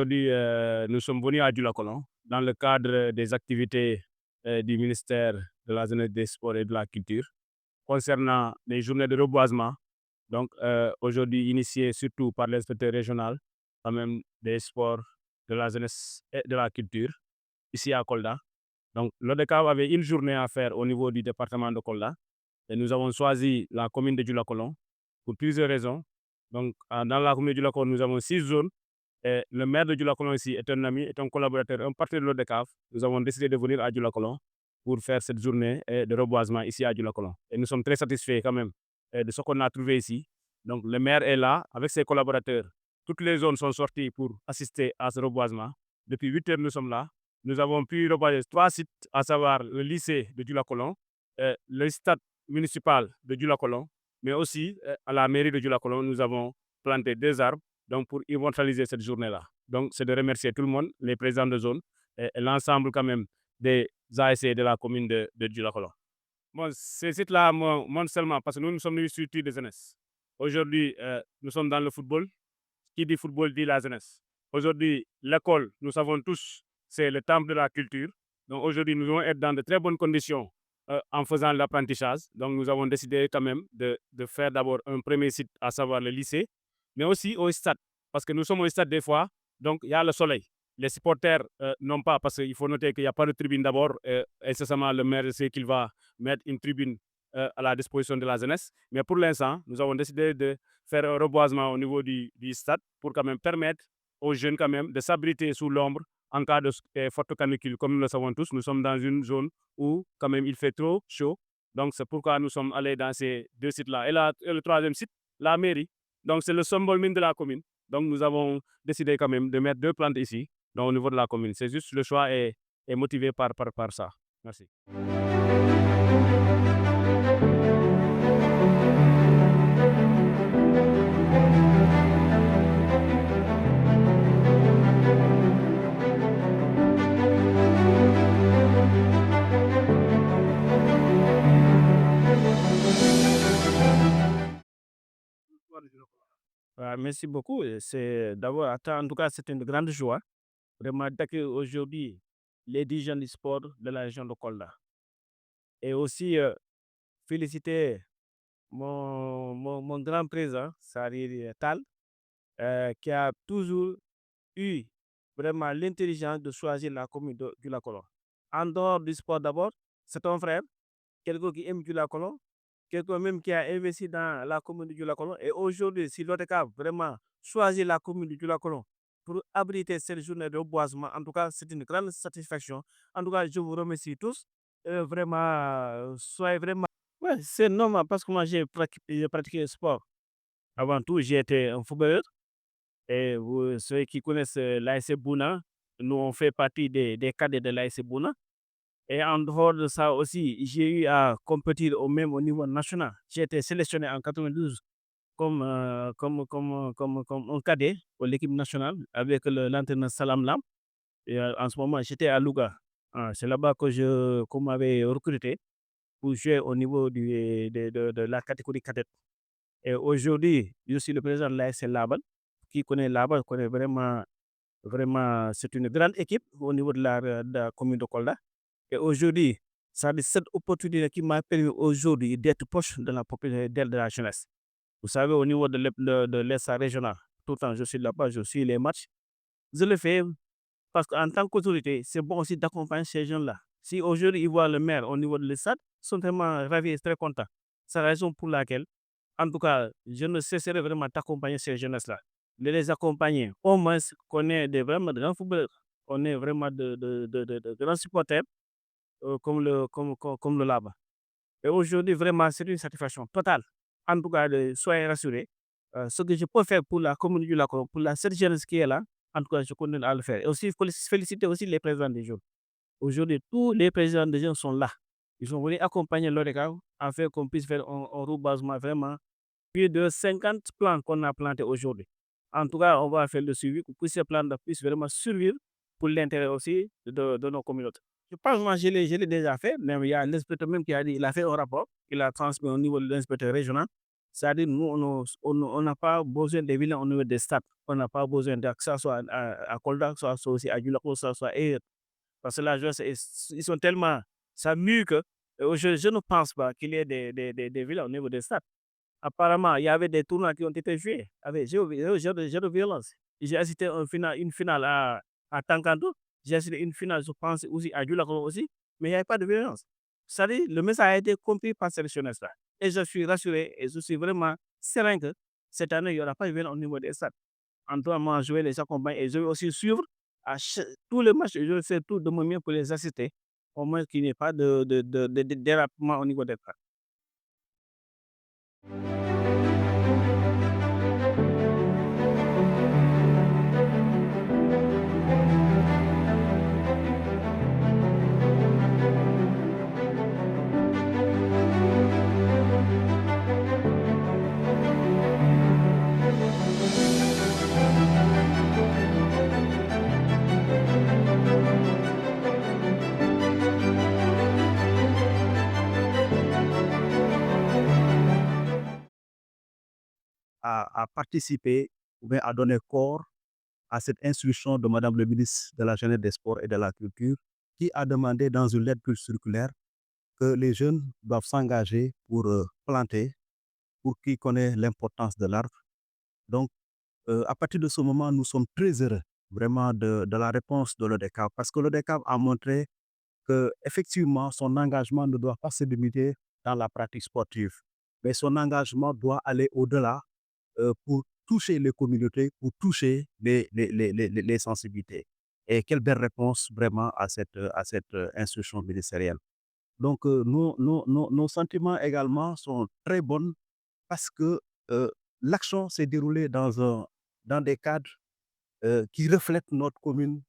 aujourd'hui, nous sommes venus à Dioulacolon dans le cadre des activités du ministère de la Jeunesse, des Sports et de la Culture concernant les journées de reboisement. Donc, aujourd'hui, initiées surtout par l'inspecteur régional, quand même des sports, de la jeunesse et de la culture, ici à Kolda. Donc, l'ODECAV avait une journée à faire au niveau du département de Kolda et nous avons choisi la commune de Dioulacolon pour plusieurs raisons. Donc, dans la commune de Dioulacolon, nous avons 6 zones. Et le maire de Dioulacolon ici est un ami, est un collaborateur, un partenaire de l'ODECAV. Nous avons décidé de venir à Dioulacolon pour faire cette journée de reboisement ici à Dioulacolon. Et nous sommes très satisfaits quand même de ce qu'on a trouvé ici. Donc, le maire est là avec ses collaborateurs. Toutes les zones sont sorties pour assister à ce reboisement. Depuis 8 heures, nous sommes là. Nous avons pu reboiser 3 sites, à savoir le lycée de Dioulacolon, le stade municipal de Dioulacolon, mais aussi à la mairie de Dioulacolon, nous avons planté 2 arbres donc pour immortaliser cette journée-là. Donc, c'est de remercier tout le monde, les présidents de zone et l'ensemble quand même des ASC de la commune de Dioulacolon. Bon, ces sites-là montrent seulement parce que nous sommes une structure de jeunesse. Aujourd'hui, nous sommes dans le football. Qui dit football dit la jeunesse. Aujourd'hui, l'école, nous savons tous, c'est le temple de la culture. Donc aujourd'hui, nous allons être dans de très bonnes conditions en faisant l'apprentissage. Donc nous avons décidé quand même de faire d'abord un premier site, à savoir le lycée, mais aussi au stade. Parce que nous sommes au stade des fois, donc il y a le soleil. Les supporters n'ont pas, parce qu'il faut noter qu'il n'y a pas de tribune d'abord. Incessamment, le maire sait qu'il va mettre une tribune à la disposition de la jeunesse. Mais pour l'instant, nous avons décidé de faire un reboisement au niveau du stade pour quand même permettre aux jeunes quand même de s'abriter sous l'ombre en cas de forte canicule. Comme nous le savons tous, nous sommes dans une zone où quand même il fait trop chaud. Donc c'est pourquoi nous sommes allés dans ces 2 sites-là. Et le troisième site, la mairie. Donc c'est le symbole mine de la commune. Donc nous avons décidé quand même de mettre 2 plantes ici, donc au niveau de la commune. C'est juste le choix est motivé par ça. Merci. Merci beaucoup. C'est d'abord, en tout cas, c'est une grande joie vraiment d'accueillir aujourd'hui les dirigeants du sport de la région de Kolda. Et aussi féliciter mon grand président, Sari Tal, qui a toujours eu vraiment l'intelligence de choisir la commune de Dioulacolon. En dehors du sport d'abord, c'est ton frère, quelqu'un qui aime Dioulacolon, quelqu'un même qui a investi dans la commune de Dioulacolon. Et aujourd'hui, si l'ODCAV vraiment choisit la commune de Dioulacolon pour abriter cette journée de reboisement, en tout cas, c'est une grande satisfaction. En tout cas, je vous remercie tous. Vraiment, soyez vraiment... Ouais, c'est normal parce que moi, j'ai pratiqué le sport. Avant tout, j'ai été un footballeur. Et ceux qui connaissent l'ASC Bouna, nous, on fait partie des cadres de l'ASC Bouna. Et en dehors de ça aussi, j'ai eu à compétir au niveau national. J'ai été sélectionné en 92 comme un cadet pour l'équipe nationale avec l'entraîneur Salam Lam. Et en ce moment, j'étais à Louga. C'est là-bas qu'on m'avait recruté pour jouer au niveau de la catégorie cadette. Et aujourd'hui, je suis le président de l'ASC Laban. Qui connaît Laban connaît vraiment, c'est une grande équipe au niveau de la commune de Kolda. Et aujourd'hui, ça c'est cette opportunité qui m'a permis aujourd'hui d'être proche de la population, de la jeunesse. Vous savez, au niveau de l'Est régional, tout le temps, je suis là-bas, je suis les matchs. Je le fais parce qu'en tant qu'autorité, c'est bon aussi d'accompagner ces jeunes-là. Si aujourd'hui, ils voient le maire au niveau de l'estade, ils sont vraiment ravis et très contents. C'est la raison pour laquelle, en tout cas, je ne cesserai vraiment d'accompagner ces jeunesses-là. De les accompagner, au moins qu'on ait vraiment de grands footballeurs, on est vraiment de grands supporters comme le Laba. Et aujourd'hui, vraiment, c'est une satisfaction totale. En tout cas, soyez rassurés. Ce que je peux faire pour la communauté du Lac, pour cette jeunesse qui est là, en tout cas, je continue à le faire. Et aussi, il faut féliciter aussi les présidents des jeunes. Aujourd'hui, tous les présidents des jeunes sont là. Ils sont venus accompagner l'ODCAV afin qu'on puisse faire un reboisement vraiment. Plus de 50 plants qu'on a plantés aujourd'hui. En tout cas, on va faire le suivi pour que ces plantes puissent vraiment survivre pour l'intérêt aussi de nos communautés. Je pense que moi, je l'ai déjà fait, mais il y a l'inspecteur même qui a dit, il a fait un rapport, il a transmis au niveau de l'inspecteur régional. C'est-à-dire, nous, on n'a pas besoin des villes au niveau des stades. On n'a pas besoin que ça soit à Kolda, que ça soit aussi à Djulako, que ça soit ailleurs. Parce que la jeunesse, ils sont tellement ça mue que je ne pense pas qu'il y ait des villes au niveau des stades. Apparemment, il y avait des tournois qui ont été joués avec jeux de violence. J'ai assisté à une finale à Tankanto, j'ai assisté à une finale, je pense, aussi à Djulako aussi, mais il n'y avait pas de violence. C'est-à-dire, le message a été compris par cette jeunesse-là. Et je suis rassuré et je suis vraiment serein que cette année, il n'y aura pas de violence au niveau des stades. En tout cas, moi, je vais les accompagner et je vais aussi suivre tous les matchs. Je vais faire tout de mon mieux pour les assister, au moins qu'il n'y ait pas de dérapement au niveau des stades. À participer ou bien à donner corps à cette instruction de Madame le ministre de la Jeunesse, des Sports et de la Culture, qui a demandé dans une lettre circulaire que les jeunes doivent s'engager pour planter, pour qui connaît l'importance de l'arbre. Donc, à partir de ce moment, nous sommes très heureux vraiment de la réponse de l'ODECAV, parce que l'ODECAV a montré que effectivement son engagement ne doit pas se limiter dans la pratique sportive, mais son engagement doit aller au-delà pour toucher les communautés, pour toucher les sensibilités. Et quelle belle réponse vraiment à cette instruction ministérielle. Donc, nos sentiments également sont très bons parce que l'action s'est déroulée dans des cadres qui reflètent notre commune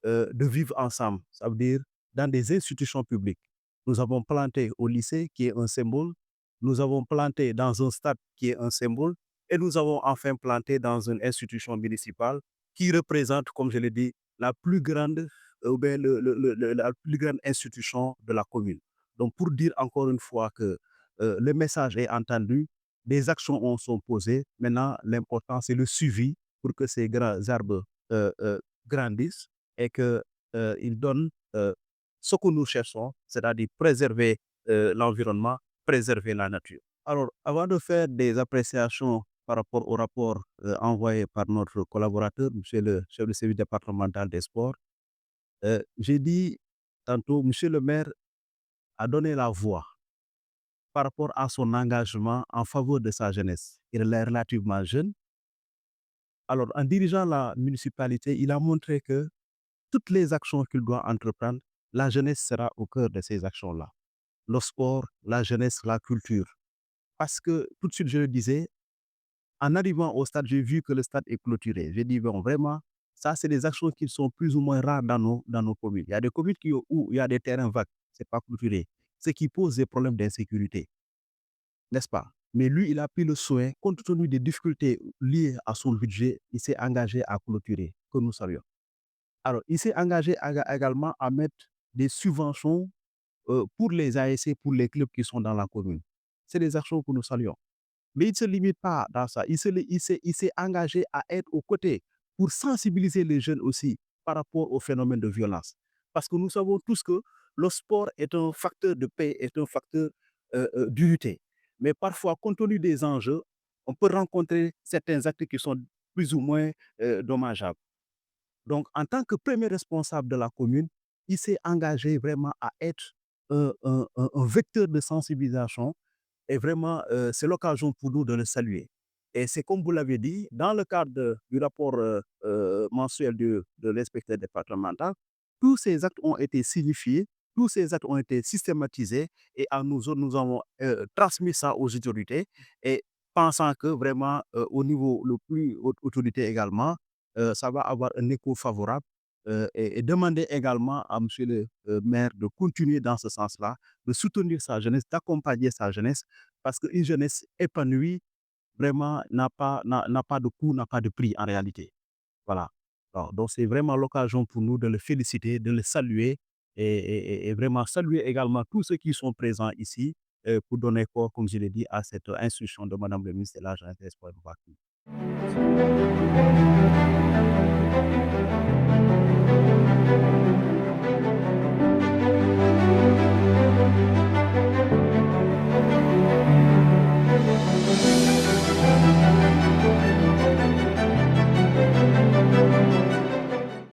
de vivre ensemble. Ça veut dire dans des institutions publiques. Nous avons planté au lycée, qui est un symbole. Nous avons planté dans un stade, qui est un symbole. Et nous avons enfin planté dans une institution municipale qui représente, comme je l'ai dit, la plus grande, ou bien la plus grande institution de la commune. Donc, pour dire encore une fois que le message est entendu, des actions sont posées. Maintenant, l'important, c'est le suivi pour que ces grands arbres grandissent et qu'il donne ce que nous cherchons, c'est-à-dire préserver l'environnement, préserver la nature. Alors, avant de faire des appréciations par rapport au rapport envoyé par notre collaborateur, monsieur le chef de service départemental des sports, j'ai dit tantôt, monsieur le maire a donné la voix par rapport à son engagement en faveur de sa jeunesse. Il est relativement jeune. Alors, en dirigeant la municipalité, il a montré que toutes les actions qu'il doit entreprendre, la jeunesse sera au cœur de ces actions-là. Le sport, la jeunesse, la culture. Parce que tout de suite, je le disais, en arrivant au stade, j'ai vu que le stade est clôturé. J'ai dit, bon, vraiment, ça, c'est des actions qui sont plus ou moins rares dans nos communes. Il y a des communes où il y a des terrains vagues, ce n'est pas clôturé, ce qui pose des problèmes d'insécurité, n'est-ce pas? Mais lui, il a pris le soin, compte tenu des difficultés liées à son budget, il s'est engagé à clôturer, que nous saluons. Alors, il s'est engagé également à mettre des subventions pour les ASC, pour les clubs qui sont dans la commune. C'est des actions que nous saluons. Mais il ne se limite pas dans ça. Il s'est engagé à être aux côtés pour sensibiliser les jeunes aussi par rapport au phénomène de violence. Parce que nous savons tous que le sport est un facteur de paix, est un facteur d'unité. Mais parfois, compte tenu des enjeux, on peut rencontrer certains actes qui sont plus ou moins dommageables. Donc, en tant que premier responsable de la commune, il s'est engagé vraiment à être un vecteur de sensibilisation et vraiment, c'est l'occasion pour nous de le saluer. Et c'est comme vous l'avez dit, dans le cadre du rapport mensuel de l'inspecteur départemental, tous ces actes ont été signifiés, tous ces actes ont été systématisés et nous avons transmis ça aux autorités et pensant que vraiment, au niveau le plus haute autorité également, ça va avoir un écho favorable et demander également à monsieur le maire de continuer dans ce sens-là, de soutenir sa jeunesse, d'accompagner sa jeunesse, parce qu'une jeunesse épanouie, vraiment, n'a pas de coût, n'a pas de prix en réalité. Voilà. Alors, donc, c'est vraiment l'occasion pour nous de le féliciter, de le saluer et vraiment saluer également tous ceux qui sont présents ici pour donner corps, comme je l'ai dit, à cette instruction de Madame le ministre de la Jeunesse, des Sports et de la Culture.